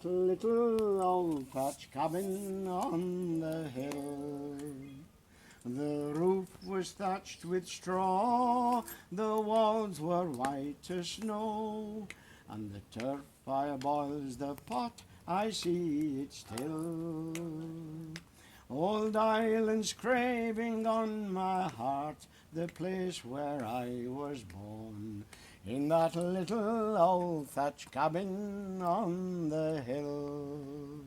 that little old thatch cabin on the hill. The roof was thatched with straw, the walls were white as snow, and the turf fire boils the pot, I see it still. Old Ireland's craving on my heart, the place where I was born, in that little old thatch cabin on the hill.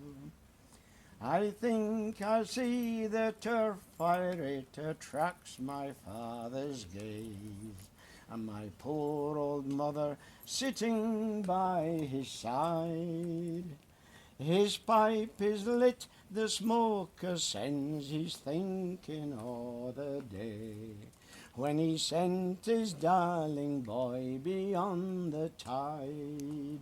I think I'll see the turf fire, it attracts my father's gaze, and my poor old mother sitting by his side. His pipe is lit, the smoke ascends, he's thinking o' the day when he sent his darling boy beyond the tide.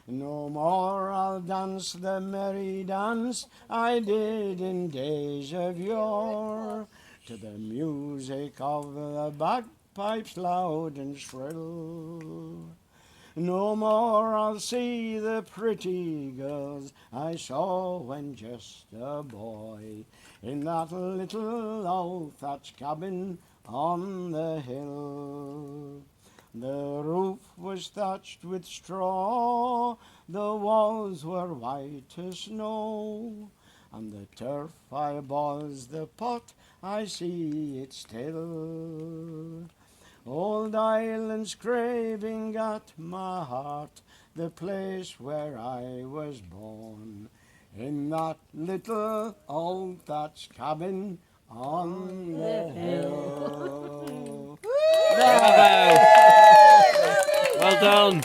No more I'll dance the merry dance I did in days of yore, to the music of the bagpipes loud and shrill. No more I'll see the pretty girls I saw when just a boy, in that little old thatch cabin on the hill. The roof was thatched with straw, the walls were white as snow, and the turf fire boils the pot, I see it still. Old Ireland's craving at my heart, the place where I was born, in that little old thatch cabin on the hill. Bravo! Well done.